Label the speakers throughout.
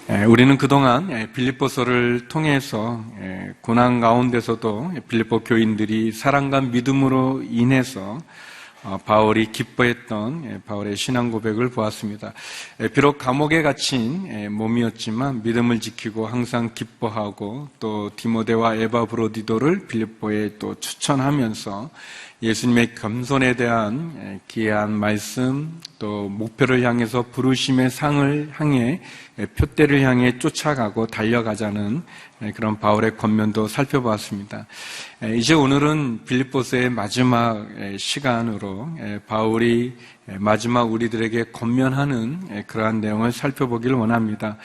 Speaker 1: 우리는 그동안 빌립보서를 통해서 고난 가운데서도 빌립보 교인들이 사랑과 믿음으로 인해서 바울이 기뻐했던 바울의 신앙 고백을 보았습니다. 비록 감옥에 갇힌 몸이었지만 믿음을 지키고 항상 기뻐하고 또 디모데와 에바브로디도를 빌립보에 또 추천하면서 예수님의 겸손에 대한 귀한 말씀, 또 목표를 향해서 부르심의 상을 향해 표대를 향해 쫓아가고 달려가자는 그런 바울의 권면도 살펴보았습니다. 이제 오늘은 빌립보서의 마지막 시간으로 바울이 마지막 우리들에게 권면하는 그러한 내용을 살펴보기를 원합니다.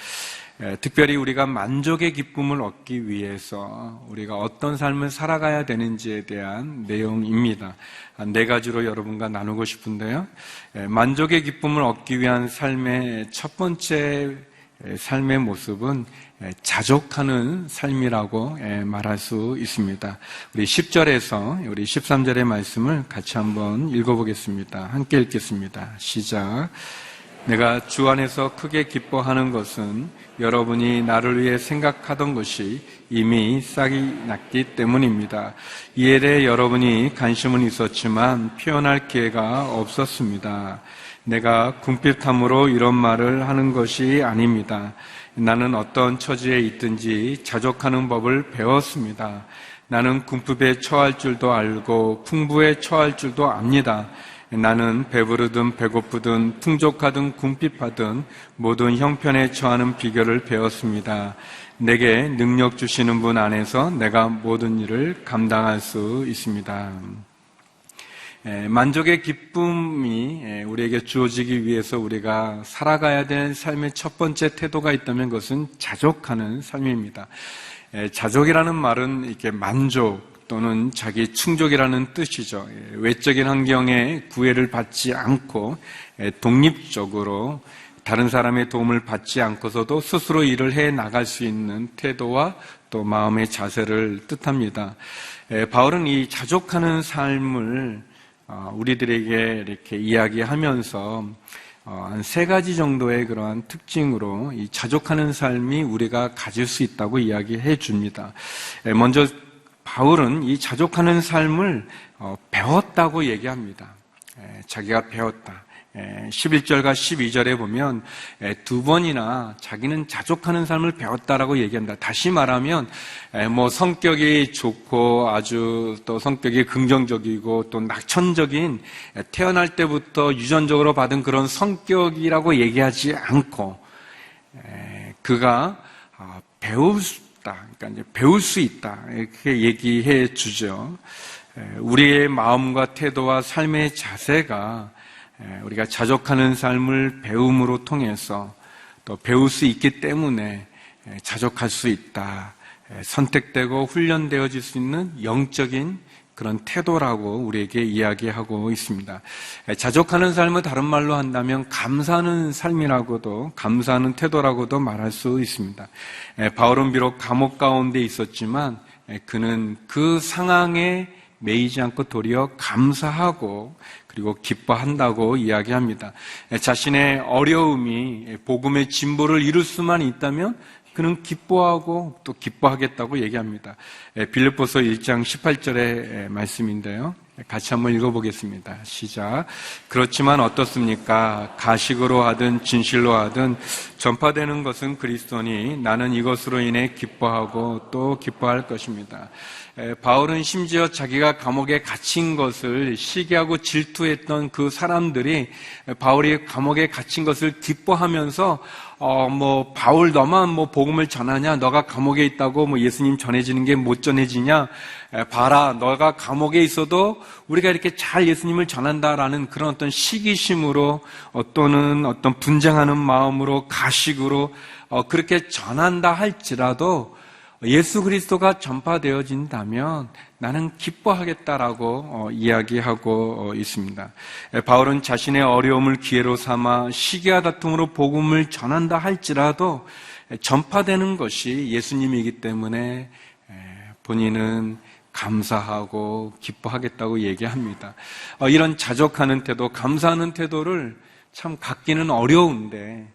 Speaker 1: 특별히 우리가 만족의 기쁨을 얻기 위해서 우리가 어떤 삶을 살아가야 되는지에 대한 내용입니다. 네 가지로 여러분과 나누고 싶은데요. 만족의 기쁨을 얻기 위한 삶의 첫 번째 삶의 모습은 자족하는 삶이라고 말할 수 있습니다. 우리 10절에서 우리 13절의 말씀을 같이 한번 읽어보겠습니다. 함께 읽겠습니다. 시작. 내가 주 안에서 크게 기뻐하는 것은 여러분이 나를 위해 생각하던 것이 이미 싹이 났기 때문입니다. 이에 대해 여러분이 관심은 있었지만 표현할 기회가 없었습니다. 내가 궁핍함으로 이런 말을 하는 것이 아닙니다. 나는 어떤 처지에 있든지 자족하는 법을 배웠습니다. 나는 궁핍에 처할 줄도 알고 풍부에 처할 줄도 압니다. 나는 배부르든 배고프든 풍족하든 궁핍하든 모든 형편에 처하는 비결을 배웠습니다. 내게 능력 주시는 분 안에서 내가 모든 일을 감당할 수 있습니다. 만족의 기쁨이 우리에게 주어지기 위해서 우리가 살아가야 될 삶의 첫 번째 태도가 있다면 그것은 자족하는 삶입니다. 자족이라는 말은 이렇게 만족 또는 자기 충족이라는 뜻이죠. 외적인 환경에 구애를 받지 않고 독립적으로 다른 사람의 도움을 받지 않고서도 스스로 일을 해 나갈 수 있는 태도와 또 마음의 자세를 뜻합니다. 바울은 이 자족하는 삶을 우리들에게 이렇게 이야기하면서 한 세 가지 정도의 그러한 특징으로 이 자족하는 삶이 우리가 가질 수 있다고 이야기해 줍니다. 먼저 바울은 이 자족하는 삶을 배웠다고 얘기합니다. 자기가 배웠다. 11절과 12절에 보면 두 번이나 자기는 자족하는 삶을 배웠다라고 얘기합니다. 다시 말하면 성격이 좋고 아주 또 성격이 긍정적이고 또 낙천적인 태어날 때부터 유전적으로 받은 그런 성격이라고 얘기하지 않고 그가 그러니까 이제 배울 수 있다. 이렇게 얘기해 주죠. 우리의 마음과 태도와 삶의 자세가 우리가 자족하는 삶을 배움으로 통해서 또 배울 수 있기 때문에 자족할 수 있다. 선택되고 훈련되어질 수 있는 영적인 그런 태도라고 우리에게 이야기하고 있습니다. 자족하는 삶을 다른 말로 한다면 감사하는 삶이라고도, 감사하는 태도라고도 말할 수 있습니다. 바울은 비록 감옥 가운데 있었지만 그는 그 상황에 매이지 않고 도리어 감사하고 그리고 기뻐한다고 이야기합니다. 자신의 어려움이 복음의 진보를 이룰 수만 있다면 그는 기뻐하고 또 기뻐하겠다고 얘기합니다. 빌립보서 1장 18절의 말씀인데요. 같이 한번 읽어보겠습니다. 시작. 그렇지만 어떻습니까? 가식으로 하든 진실로 하든 전파되는 것은 그리스도니 나는 이것으로 인해 기뻐하고 또 기뻐할 것입니다. 바울은 심지어 자기가 감옥에 갇힌 것을 시기하고 질투했던 그 사람들이 바울이 감옥에 갇힌 것을 기뻐하면서 바울 너만 복음을 전하냐? 너가 감옥에 있다고 예수님 전해지는 게 못 전해지냐? 봐라, 너가 감옥에 있어도 우리가 이렇게 잘 예수님을 전한다라는 그런 어떤 시기심으로 또는 어떤 분쟁하는 마음으로 가식으로 그렇게 전한다 할지라도 예수 그리스도가 전파되어진다면 나는 기뻐하겠다라고 이야기하고 있습니다. 바울은 자신의 어려움을 기회로 삼아 시기와 다툼으로 복음을 전한다 할지라도 전파되는 것이 예수님이기 때문에 본인은 감사하고 기뻐하겠다고 얘기합니다. 이런 자족하는 태도, 감사하는 태도를 참 갖기는 어려운데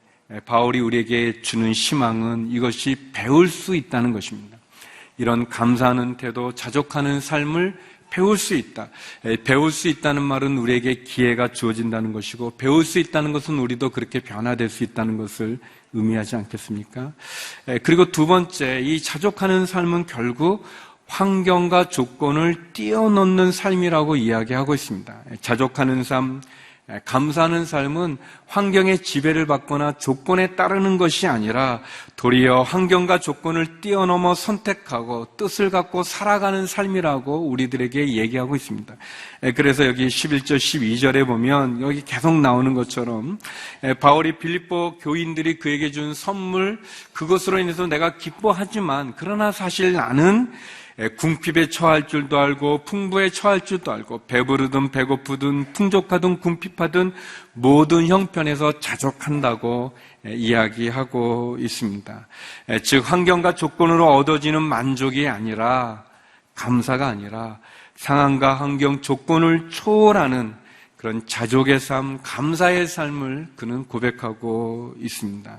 Speaker 1: 바울이 우리에게 주는 희망은 이것이 배울 수 있다는 것입니다. 이런 감사하는 태도, 자족하는 삶을 배울 수 있다. 배울 수 있다는 말은 우리에게 기회가 주어진다는 것이고, 배울 수 있다는 것은 우리도 그렇게 변화될 수 있다는 것을 의미하지 않겠습니까? 그리고 두 번째, 이 자족하는 삶은 결국 환경과 조건을 뛰어넘는 삶이라고 이야기하고 있습니다. 자족하는 삶, 감사하는 삶은 환경의 지배를 받거나 조건에 따르는 것이 아니라 도리어 환경과 조건을 뛰어넘어 선택하고 뜻을 갖고 살아가는 삶이라고 우리들에게 얘기하고 있습니다. 그래서 여기 11절, 12절에 보면 여기 계속 나오는 것처럼 바울이 빌립보 교인들이 그에게 준 선물, 그것으로 인해서 내가 기뻐하지만 그러나 사실 나는 궁핍에 처할 줄도 알고 풍부에 처할 줄도 알고 배부르든 배고프든 풍족하든 궁핍하든 모든 형편에서 자족한다고 이야기하고 있습니다. 즉 환경과 조건으로 얻어지는 만족이 아니라, 감사가 아니라 상황과 환경 조건을 초월하는 그런 자족의 삶, 감사의 삶을 그는 고백하고 있습니다.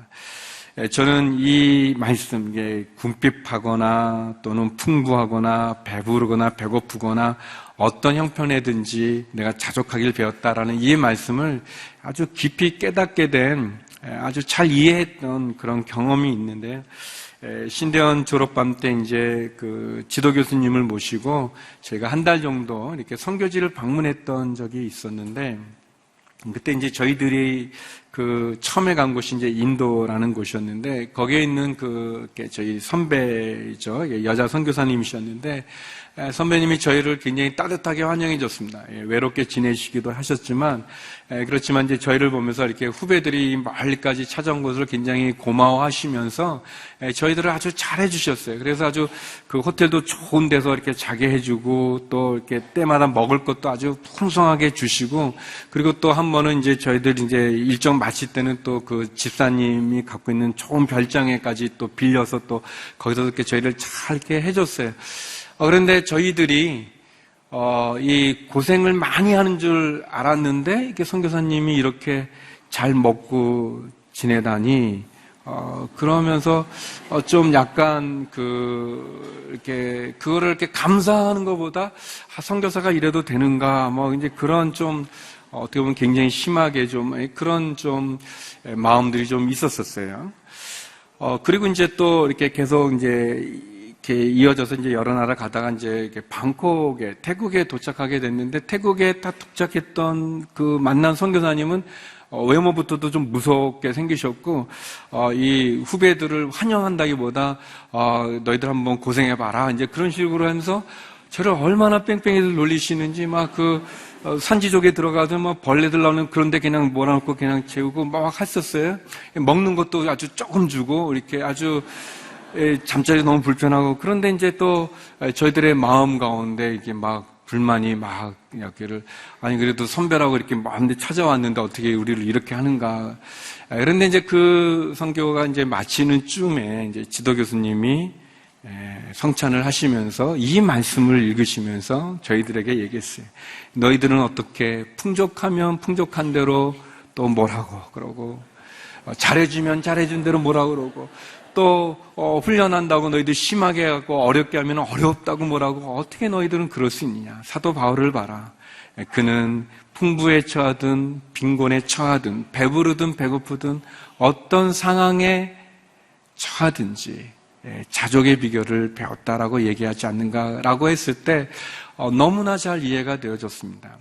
Speaker 1: 저는 이 말씀, 궁핍하거나 또는 풍부하거나 배부르거나 배고프거나 어떤 형편에든지 내가 자족하길 배웠다라는 이 말씀을 아주 깊이 깨닫게 된, 아주 잘 이해했던 그런 경험이 있는데, 신대원 졸업반 때 이제 그 지도 교수님을 모시고 저희가 한 달 정도 이렇게 선교지를 방문했던 적이 있었는데, 그때 이제 저희들이 그 처음에 간 곳이 이제 인도라는 곳이었는데, 거기에 있는 저희 선배죠. 여자 선교사님이셨는데, 선배님이 저희를 굉장히 따뜻하게 환영해 줬습니다. 외롭게 지내시기도 하셨지만, 그렇지만 이제 저희를 보면서 이렇게 후배들이 멀리까지 찾아온 것을 굉장히 고마워하시면서 저희들을 아주 잘해 주셨어요. 그래서 아주 그 호텔도 좋은 데서 이렇게 자게 해주고, 또 이렇게 때마다 먹을 것도 아주 풍성하게 주시고, 그리고 또 한 번은 이제 저희들 이제 일정 마칠 때는 또 그 집사님이 갖고 있는 좋은 별장에까지 또 빌려서 또 거기서 이렇게 저희를 잘 이렇게 해줬어요. 그런데 저희들이 이 고생을 많이 하는 줄 알았는데, 이렇게 선교사님이 이렇게 잘 먹고 지내다니, 그러면서 좀 약간 그거를 이렇게 감사하는 것보다 선교사가 이래도 되는가, 뭐 이제 그런 좀 어떻게 보면 굉장히 심하게 좀 그런 좀 마음들이 좀 있었었어요. 그리고 이제 또 이렇게 계속 이제 이렇게 이어져서 이제 여러 나라 가다가 이제 이렇게 방콕에, 태국에 도착하게 됐는데, 태국에 딱 도착했던 그 만난 선교사님은 외모부터도 좀 무섭게 생기셨고, 이 후배들을 환영한다기보다, 너희들 한번 고생해봐라, 이제 그런 식으로 하면서 저를 얼마나 뺑뺑이들 놀리시는지, 막 산지족에 들어가서 막 벌레들 나오는 그런데 그냥 몰아놓고 그냥 재우고 막 했었어요. 먹는 것도 아주 조금 주고, 이렇게 아주 잠자리 너무 불편하고. 그런데 이제 또 저희들의 마음 가운데 이게 막 불만이 막 여기를, 아니 그래도 선배라고 이렇게 마음대 찾아왔는데 어떻게 우리를 이렇게 하는가. 그런데 이제 그 선교가 이제 마치는 쯤에 이제 지도 교수님이 성찬을 하시면서 이 말씀을 읽으시면서 저희들에게 얘기했어요. 너희들은 어떻게 풍족하면 풍족한 대로 또 뭐라고 그러고, 잘해주면 잘해준 대로 뭐라고 그러고, 또 훈련한다고 너희들 심하게 해갖고 어렵게 하면 어렵다고 뭐라고, 어떻게 너희들은 그럴 수 있느냐. 사도 바울을 봐라. 그는 풍부에 처하든 빈곤에 처하든 배부르든 배고프든 어떤 상황에 처하든지 자족의 비결을 배웠다라고 얘기하지 않는가라고 했을 때 너무나 잘 이해가 되어졌습니다.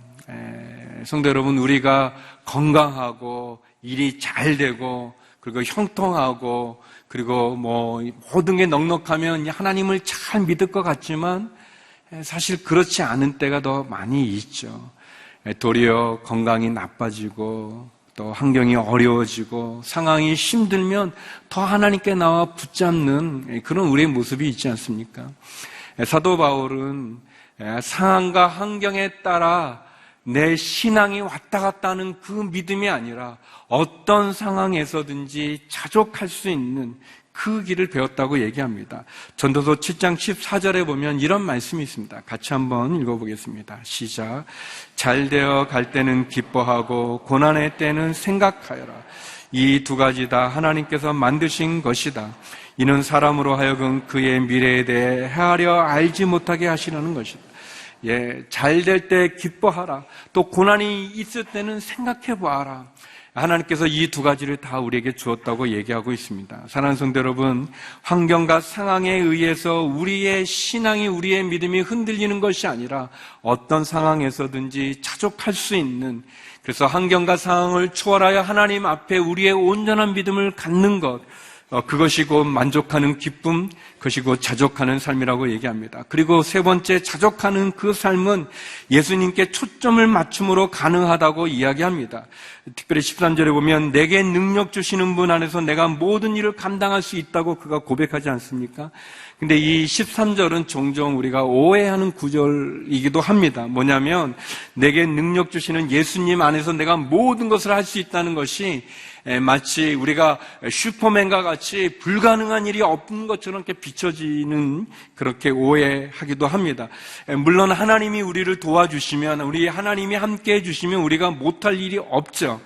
Speaker 1: 성도 여러분, 우리가 건강하고 일이 잘 되고 그리고 형통하고 그리고 뭐 모든 게 넉넉하면 하나님을 잘 믿을 것 같지만 사실 그렇지 않은 때가 더 많이 있죠. 도리어 건강이 나빠지고 또 환경이 어려워지고 상황이 힘들면 더 하나님께 나와 붙잡는 그런 우리의 모습이 있지 않습니까? 사도 바울은 상황과 환경에 따라 내 신앙이 왔다 갔다 하는 그 믿음이 아니라 어떤 상황에서든지 자족할 수 있는 그 길을 배웠다고 얘기합니다. 전도서 7장 14절에 보면 이런 말씀이 있습니다. 같이 한번 읽어보겠습니다. 시작. 잘 되어 갈 때는 기뻐하고 고난의 때는 생각하여라. 이 두 가지 다 하나님께서 만드신 것이다. 이는 사람으로 하여금 그의 미래에 대해 헤아려 알지 못하게 하시려는 것이다. 잘 될 때 기뻐하라. 또 고난이 있을 때는 생각해 보아라. 하나님께서 이 두 가지를 다 우리에게 주었다고 얘기하고 있습니다. 사랑하는 성도 여러분, 환경과 상황에 의해서 우리의 신앙이, 우리의 믿음이 흔들리는 것이 아니라 어떤 상황에서든지 자족할 수 있는, 그래서 환경과 상황을 초월하여 하나님 앞에 우리의 온전한 믿음을 갖는 것, 그것이 곧 만족하는 기쁨, 그것이 곧 자족하는 삶이라고 얘기합니다. 그리고 세 번째, 자족하는 그 삶은 예수님께 초점을 맞춤으로 가능하다고 이야기합니다. 특별히 13절에 보면 내게 능력 주시는 분 안에서 내가 모든 일을 감당할 수 있다고 그가 고백하지 않습니까? 근데 이 13절은 종종 우리가 오해하는 구절이기도 합니다. 뭐냐면 내게 능력 주시는 예수님 안에서 내가 모든 것을 할 수 있다는 것이 마치 우리가 슈퍼맨과 같이 불가능한 일이 없는 것처럼 이렇게 비춰지는, 그렇게 오해하기도 합니다. 물론 하나님이 우리를 도와주시면, 우리 하나님이 함께 해주시면 우리가 못할 일이 없죠.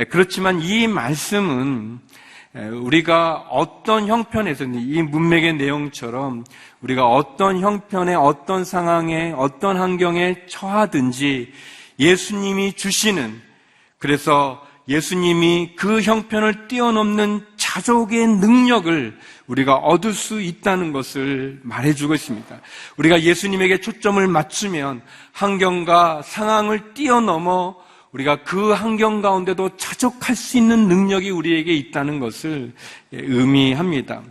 Speaker 1: 그렇지만 이 말씀은 우리가 어떤 형편에서든, 이 문맥의 내용처럼 우리가 어떤 형편에, 어떤 상황에, 어떤 환경에 처하든지 예수님이 주시는, 그래서 예수님이 그 형편을 뛰어넘는 자족의 능력을 우리가 얻을 수 있다는 것을 말해주고 있습니다. 우리가 예수님에게 초점을 맞추면 환경과 상황을 뛰어넘어 우리가 그 환경 가운데도 자족할 수 있는 능력이 우리에게 있다는 것을 의미합니다.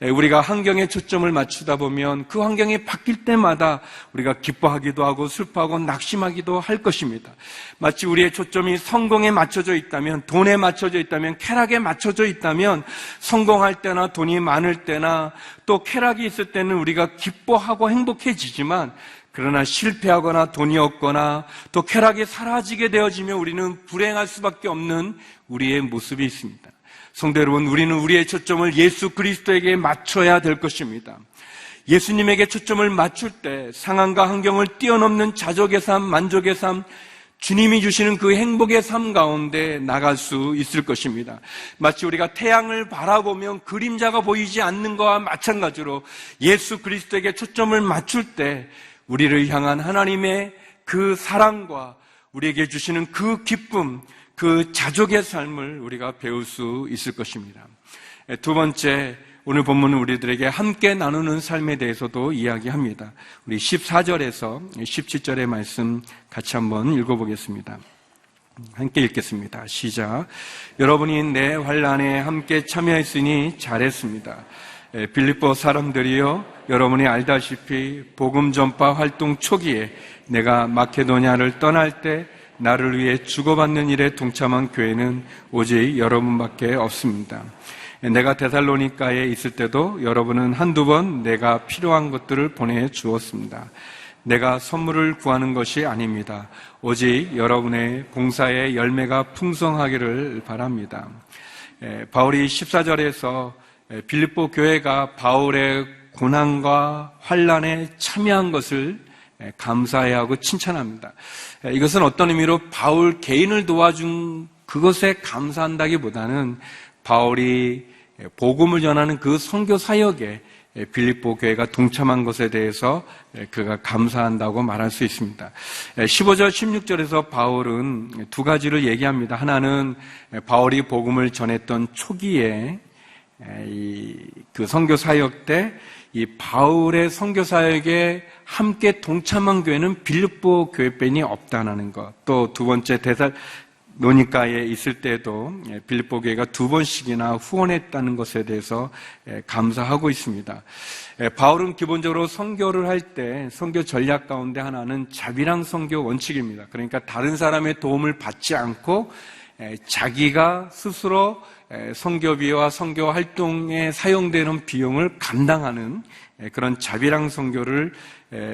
Speaker 1: 우리가 환경에 초점을 맞추다 보면 그 환경이 바뀔 때마다 우리가 기뻐하기도 하고 슬퍼하고 낙심하기도 할 것입니다. 마치 우리의 초점이 성공에 맞춰져 있다면, 돈에 맞춰져 있다면, 쾌락에 맞춰져 있다면, 성공할 때나 돈이 많을 때나 또 쾌락이 있을 때는 우리가 기뻐하고 행복해지지만, 그러나 실패하거나 돈이 없거나 또 쾌락이 사라지게 되어지면 우리는 불행할 수밖에 없는 우리의 모습이 있습니다. 성도 여러분, 우리는 우리의 초점을 예수 그리스도에게 맞춰야 될 것입니다. 예수님에게 초점을 맞출 때 상황과 환경을 뛰어넘는 자족의 삶, 만족의 삶, 주님이 주시는 그 행복의 삶 가운데 나갈 수 있을 것입니다. 마치 우리가 태양을 바라보면 그림자가 보이지 않는 것과 마찬가지로 예수 그리스도에게 초점을 맞출 때 우리를 향한 하나님의 그 사랑과 우리에게 주시는 그 기쁨, 그 자족의 삶을 우리가 배울 수 있을 것입니다. 두 번째, 오늘 본문은 우리들에게 함께 나누는 삶에 대해서도 이야기합니다. 우리 14절에서 17절의 말씀 같이 한번 읽어보겠습니다. 함께 읽겠습니다. 시작. 여러분이 내 환난에 함께 참여했으니 잘했습니다. 빌립보 사람들이여, 여러분이 알다시피 복음 전파 활동 초기에 내가 마케도냐를 떠날 때 나를 위해 주고받는 일에 동참한 교회는 오직 여러분밖에 없습니다. 내가 데살로니가에 있을 때도 여러분은 한두 번 내가 필요한 것들을 보내주었습니다. 내가 선물을 구하는 것이 아닙니다. 오직 여러분의 봉사의 열매가 풍성하기를 바랍니다. 바울이 14절에서 빌립보 교회가 바울의 고난과 환난에 참여한 것을 감사해야 하고 칭찬합니다. 이것은 어떤 의미로 바울 개인을 도와준 그것에 감사한다기보다는 바울이 복음을 전하는 그 선교 사역에 빌립보 교회가 동참한 것에 대해서 그가 감사한다고 말할 수 있습니다. 15절, 16절에서 바울은 두 가지를 얘기합니다. 하나는 바울이 복음을 전했던 초기에 그 선교 사역 때 이 바울의 선교 사역에 함께 동참한 교회는 빌립보 교회뿐이 없다는 것. 또 두 번째, 데살로니가에 있을 때도 빌립보 교회가 두 번씩이나 후원했다는 것에 대해서 감사하고 있습니다. 바울은 기본적으로 선교를 할 때 선교 전략 가운데 하나는 자비랑 선교 원칙입니다. 그러니까 다른 사람의 도움을 받지 않고 자기가 스스로 선교비와 선교 활동에 사용되는 비용을 감당하는 그런 자비랑 선교를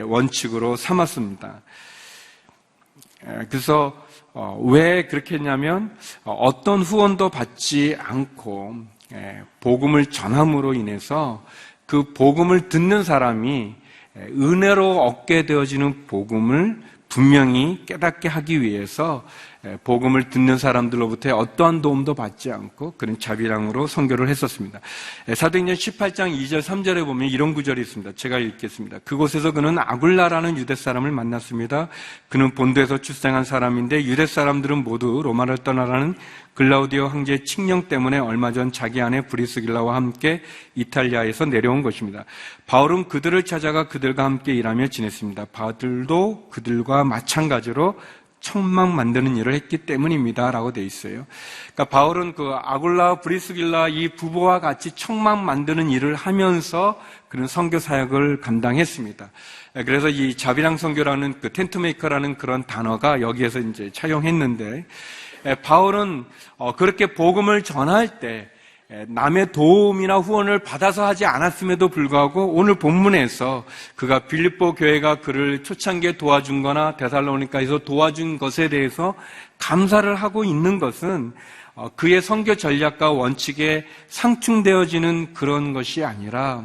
Speaker 1: 원칙으로 삼았습니다. 그래서 왜 그렇게 했냐면 어떤 후원도 받지 않고 복음을 전함으로 인해서 그 복음을 듣는 사람이 은혜로 얻게 되어지는 복음을 분명히 깨닫게 하기 위해서 복음을 듣는 사람들로부터 어떠한 도움도 받지 않고 그런 자비랑으로 선교를 했었습니다. 사도행전 18장 2절 3절에 보면 이런 구절이 있습니다. 제가 읽겠습니다. 그곳에서 그는 아굴라라는 유대 사람을 만났습니다. 그는 본도에서 출생한 사람인데 유대 사람들은 모두 로마를 떠나라는 글라우디오 황제의 칙령 때문에 얼마 전 자기 아내 브리스길라와 함께 이탈리아에서 내려온 것입니다. 바울은 그들을 찾아가 그들과 함께 일하며 지냈습니다. 바울도 그들과 마찬가지로 천막 만드는 일을 했기 때문입니다. 라고 되어 있어요. 그러니까 바울은 그 아굴라, 브리스길라 이 부부와 같이 천막 만드는 일을 하면서 그런 선교 사역을 감당했습니다. 그래서 이 자비랑 선교라는 그 텐트메이커라는 그런 단어가 여기에서 이제 차용했는데, 바울은 그렇게 복음을 전할 때 남의 도움이나 후원을 받아서 하지 않았음에도 불구하고 오늘 본문에서 그가 빌립보 교회가 그를 초창기에 도와준 거나 데살로니가에서 도와준 것에 대해서 감사를 하고 있는 것은 그의 선교 전략과 원칙에 상충되어지는 그런 것이 아니라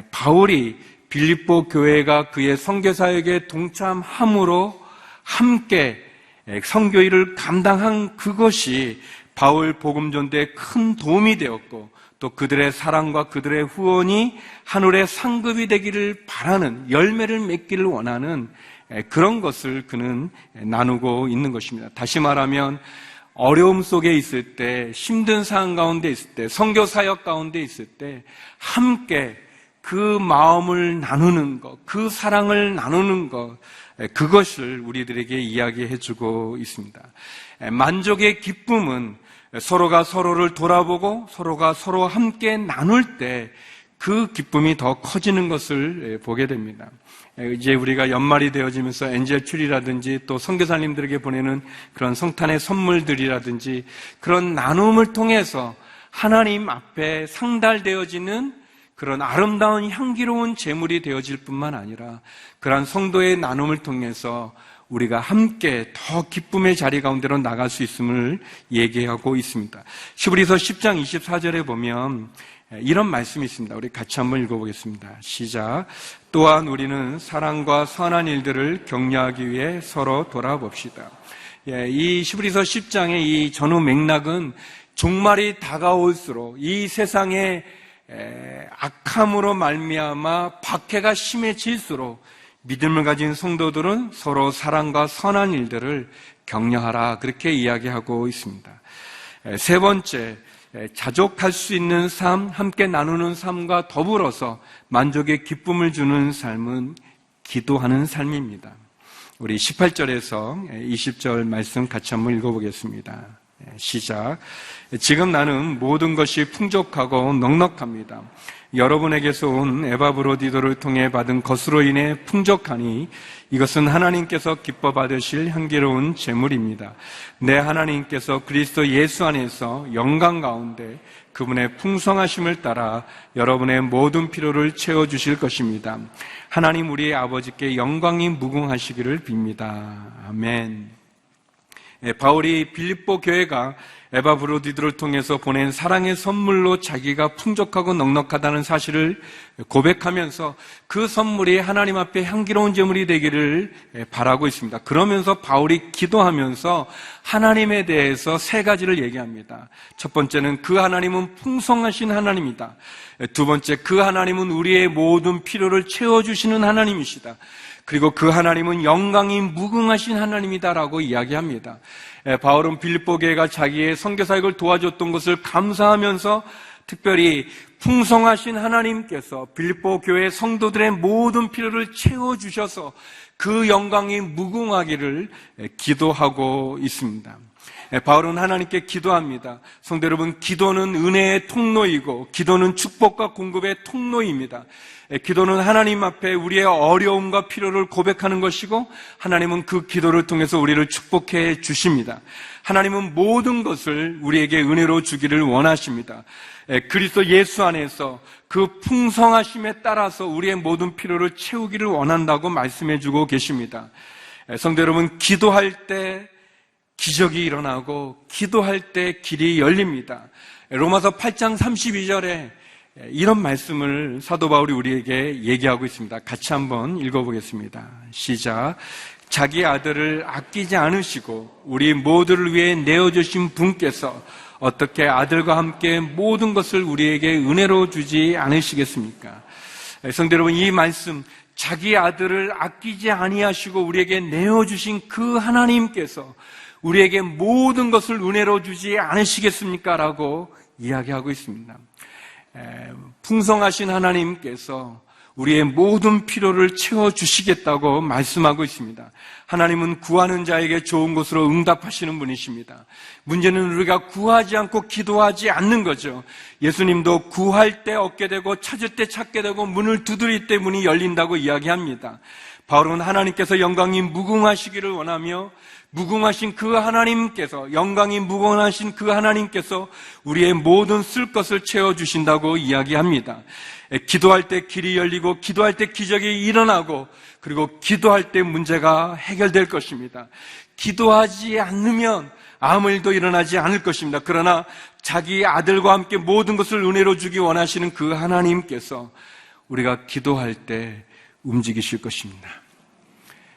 Speaker 1: 바울이 빌립보 교회가 그의 선교 사역에 동참함으로 함께 선교 일을 감당한 그것이 바울 복음 전도에 큰 도움이 되었고 또 그들의 사랑과 그들의 후원이 하늘의 상급이 되기를 바라는 열매를 맺기를 원하는 그런 것을 그는 나누고 있는 것입니다. 다시 말하면 어려움 속에 있을 때, 힘든 상황 가운데 있을 때, 선교 사역 가운데 있을 때 함께 그 마음을 나누는 것, 그 사랑을 나누는 것, 그것을 우리들에게 이야기해주고 있습니다. 만족의 기쁨은 서로가 서로를 돌아보고 서로가 서로 함께 나눌 때 그 기쁨이 더 커지는 것을 보게 됩니다. 이제 우리가 연말이 되어지면서 엔젤 추리라든지 또 선교사님들에게 보내는 그런 성탄의 선물들이라든지 그런 나눔을 통해서 하나님 앞에 상달되어지는 그런 아름다운 향기로운 제물이 되어질 뿐만 아니라 그러한 성도의 나눔을 통해서 우리가 함께 더 기쁨의 자리 가운데로 나갈 수 있음을 얘기하고 있습니다. 히브리서 10장 24절에 보면 이런 말씀이 있습니다. 우리 같이 한번 읽어보겠습니다. 시작. 또한 우리는 사랑과 선한 일들을 격려하기 위해 서로 돌아봅시다. 이 히브리서 10장의 이 전후 맥락은 종말이 다가올수록 이 세상에 악함으로 말미암아 박해가 심해질수록 믿음을 가진 성도들은 서로 사랑과 선한 일들을 격려하라 그렇게 이야기하고 있습니다. 세 번째, 자족할 수 있는 삶, 함께 나누는 삶과 더불어서 만족의 기쁨을 주는 삶은 기도하는 삶입니다. 우리 18절에서 20절 말씀 같이 한번 읽어보겠습니다. 시작. 지금 나는 모든 것이 풍족하고 넉넉합니다. 여러분에게서 온 에바브로디도를 통해 받은 것으로 인해 풍족하니 이것은 하나님께서 기뻐 받으실 향기로운 제물입니다. 내 하나님께서 그리스도 예수 안에서 영광 가운데 그분의 풍성하심을 따라 여러분의 모든 필요를 채워주실 것입니다. 하나님 우리의 아버지께 영광이 무궁하시기를 빕니다. 아멘. 바울이 빌립보 교회가 에바브로디도를 통해서 보낸 사랑의 선물로 자기가 풍족하고 넉넉하다는 사실을 고백하면서 그 선물이 하나님 앞에 향기로운 제물이 되기를 바라고 있습니다. 그러면서 바울이 기도하면서 하나님에 대해서 세 가지를 얘기합니다. 첫 번째는 그 하나님은 풍성하신 하나님이다. 두 번째, 그 하나님은 우리의 모든 필요를 채워주시는 하나님이시다. 그리고 그 하나님은 영광이 무궁하신 하나님이다라고 이야기합니다. 바울은 빌립보 교회가 자기의 선교 사역을 도와줬던 것을 감사하면서 특별히 풍성하신 하나님께서 빌립보 교회 성도들의 모든 필요를 채워주셔서 그 영광이 무궁하기를 기도하고 있습니다. 바울은 하나님께 기도합니다. 성도 여러분, 기도는 은혜의 통로이고 기도는 축복과 공급의 통로입니다. 기도는 하나님 앞에 우리의 어려움과 필요를 고백하는 것이고 하나님은 그 기도를 통해서 우리를 축복해 주십니다. 하나님은 모든 것을 우리에게 은혜로 주기를 원하십니다. 그리스도 예수 안에서 그 풍성하심에 따라서 우리의 모든 필요를 채우기를 원한다고 말씀해 주고 계십니다. 성도 여러분, 기도할 때 기적이 일어나고 기도할 때 길이 열립니다. 로마서 8장 32절에 이런 말씀을 사도 바울이 우리에게 얘기하고 있습니다. 같이 한번 읽어보겠습니다. 시작. 자기 아들을 아끼지 않으시고 우리 모두를 위해 내어주신 분께서 어떻게 아들과 함께 모든 것을 우리에게 은혜로 주지 않으시겠습니까? 성도 여러분, 이 말씀, 자기 아들을 아끼지 아니하시고 우리에게 내어주신 그 하나님께서 우리에게 모든 것을 은혜로 주지 않으시겠습니까? 라고 이야기하고 있습니다. 풍성하신 하나님께서 우리의 모든 필요를 채워주시겠다고 말씀하고 있습니다. 하나님은 구하는 자에게 좋은 것으로 응답하시는 분이십니다. 문제는 우리가 구하지 않고 기도하지 않는 거죠. 예수님도 구할 때 얻게 되고 찾을 때 찾게 되고 문을 두드릴 때 문이 열린다고 이야기합니다. 바울은 하나님께서 영광이 무궁하시기를 원하며 무궁하신 그 하나님께서, 영광이 무궁하신 그 하나님께서 우리의 모든 쓸 것을 채워주신다고 이야기합니다. 기도할 때 길이 열리고 기도할 때 기적이 일어나고 그리고 기도할 때 문제가 해결될 것입니다. 기도하지 않으면 아무 일도 일어나지 않을 것입니다. 그러나 자기 아들과 함께 모든 것을 은혜로 주기 원하시는 그 하나님께서 우리가 기도할 때 움직이실 것입니다.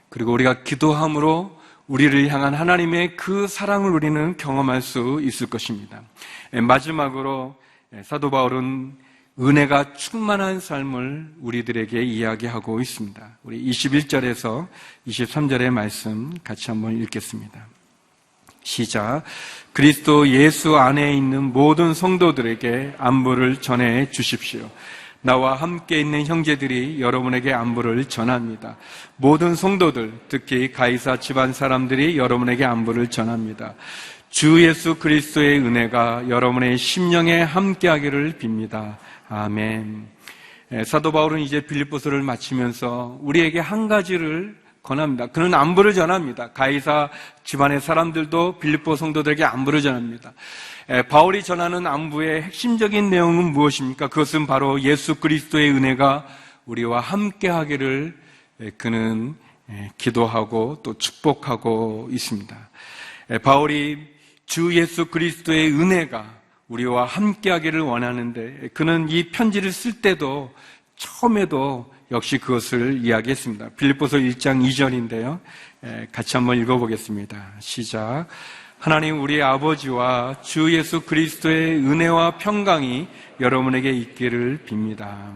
Speaker 1: 그리고 우리가 기도함으로 우리를 향한 하나님의 그 사랑을 우리는 경험할 수 있을 것입니다. 마지막으로 사도 바울은 은혜가 충만한 삶을 우리들에게 이야기하고 있습니다. 우리 21절에서 23절의 말씀 같이 한번 읽겠습니다. 시작. 그리스도 예수 안에 있는 모든 성도들에게 안부를 전해 주십시오. 나와 함께 있는 형제들이 여러분에게 안부를 전합니다. 모든 성도들, 특히 가이사 집안 사람들이 여러분에게 안부를 전합니다. 주 예수 그리스도의 은혜가 여러분의 심령에 함께하기를 빕니다. 아멘. 사도 바울은 이제 빌립보서를 마치면서 우리에게 한 가지를 권합니다. 그는 안부를 전합니다. 가이사 집안의 사람들도 빌립보 성도들에게 안부를 전합니다. 바울이 전하는 안부의 핵심적인 내용은 무엇입니까? 그것은 바로 예수 그리스도의 은혜가 우리와 함께하기를 그는 기도하고 또 축복하고 있습니다. 바울이 주 예수 그리스도의 은혜가 우리와 함께하기를 원하는데 그는 이 편지를 쓸 때도 처음에도 역시 그것을 이야기했습니다. 빌립보서 1장 2절인데요. 같이 한번 읽어보겠습니다. 시작. 하나님 우리 아버지와 주 예수 그리스도의 은혜와 평강이 여러분에게 있기를 빕니다.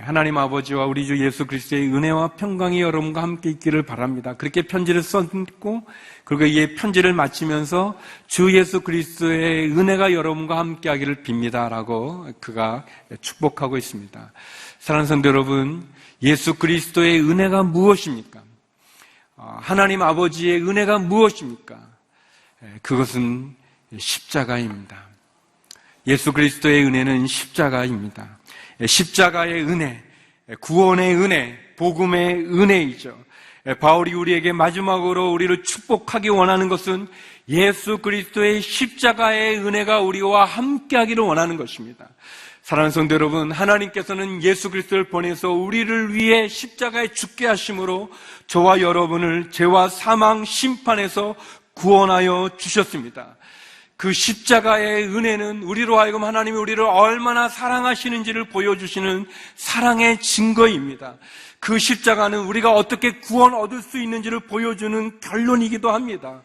Speaker 1: 하나님 아버지와 우리 주 예수 그리스도의 은혜와 평강이 여러분과 함께 있기를 바랍니다. 그렇게 편지를 썼고 그리고 이 편지를 마치면서 주 예수 그리스도의 은혜가 여러분과 함께 하기를 빕니다 라고 그가 축복하고 있습니다. 사랑하는 성도 여러분, 예수 그리스도의 은혜가 무엇입니까? 하나님 아버지의 은혜가 무엇입니까? 그것은 십자가입니다. 예수 그리스도의 은혜는 십자가입니다. 십자가의 은혜, 구원의 은혜, 복음의 은혜이죠. 바울이 우리에게 마지막으로 우리를 축복하기 원하는 것은 예수 그리스도의 십자가의 은혜가 우리와 함께하기를 원하는 것입니다. 사랑하는 성도 여러분, 하나님께서는 예수 그리스도를 보내서 우리를 위해 십자가에 죽게 하심으로 저와 여러분을 죄와 사망, 심판에서 구원하여 주셨습니다. 그 십자가의 은혜는 우리로 하여금 하나님이 우리를 얼마나 사랑하시는지를 보여주시는 사랑의 증거입니다. 그 십자가는 우리가 어떻게 구원 얻을 수 있는지를 보여주는 결론이기도 합니다.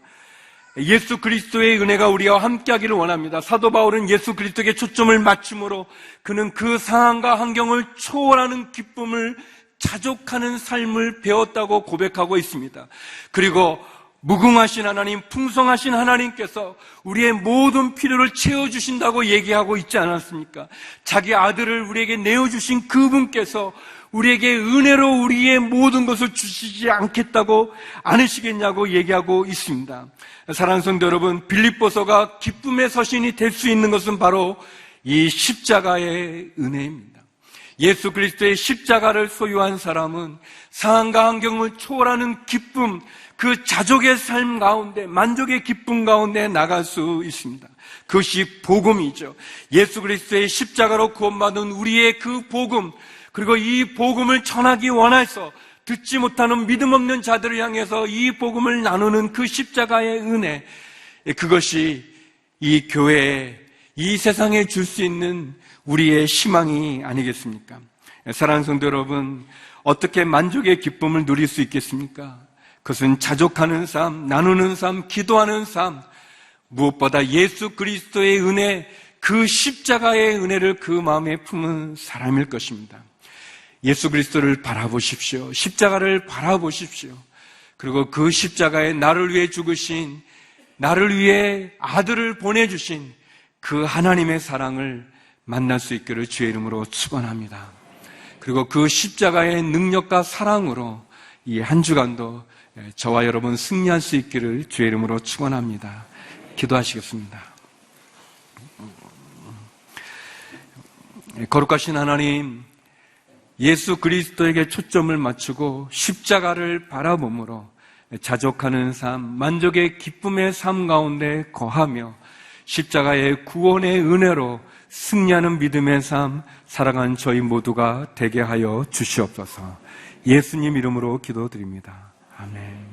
Speaker 1: 예수 그리스도의 은혜가 우리와 함께하기를 원합니다. 사도 바울은 예수 그리스도에게 초점을 맞춤으로 그는 그 상황과 환경을 초월하는 기쁨을 자족하는 삶을 배웠다고 고백하고 있습니다. 그리고 무궁하신 하나님, 풍성하신 하나님께서 우리의 모든 필요를 채워주신다고 얘기하고 있지 않았습니까? 자기 아들을 우리에게 내어주신 그분께서 우리에게 은혜로 우리의 모든 것을 주시지 않으시겠냐고 얘기하고 있습니다. 사랑하는 성도 여러분, 빌립보서가 기쁨의 서신이 될 수 있는 것은 바로 이 십자가의 은혜입니다. 예수 그리스도의 십자가를 소유한 사람은 상황과 환경을 초월하는 기쁨, 그 자족의 삶 가운데, 만족의 기쁨 가운데 나갈 수 있습니다. 그것이 복음이죠. 예수 그리스도의 십자가로 구원받은 우리의 그 복음, 그리고 이 복음을 전하기 원해서 듣지 못하는 믿음 없는 자들을 향해서 이 복음을 나누는 그 십자가의 은혜, 그것이 이 교회에, 이 세상에 줄 수 있는 우리의 희망이 아니겠습니까? 사랑하는 성도 여러분, 어떻게 만족의 기쁨을 누릴 수 있겠습니까? 그것은 자족하는 삶, 나누는 삶, 기도하는 삶, 무엇보다 예수 그리스도의 은혜, 그 십자가의 은혜를 그 마음에 품은 사람일 것입니다. 예수 그리스도를 바라보십시오. 십자가를 바라보십시오. 그리고 그 십자가에 나를 위해 죽으신, 나를 위해 아들을 보내주신 그 하나님의 사랑을 만날 수 있기를 주의 이름으로 축원합니다. 그리고 그 십자가의 능력과 사랑으로 이 한 주간도 저와 여러분 승리할 수 있기를 주의 이름으로 축원합니다. 기도하시겠습니다. 거룩하신 하나님, 예수 그리스도에게 초점을 맞추고 십자가를 바라봄으로 자족하는 삶, 만족의 기쁨의 삶 가운데 거하며 십자가의 구원의 은혜로 승리하는 믿음의 삶 살아간 저희 모두가 되게 하여 주시옵소서. 예수님 이름으로 기도드립니다. 아멘.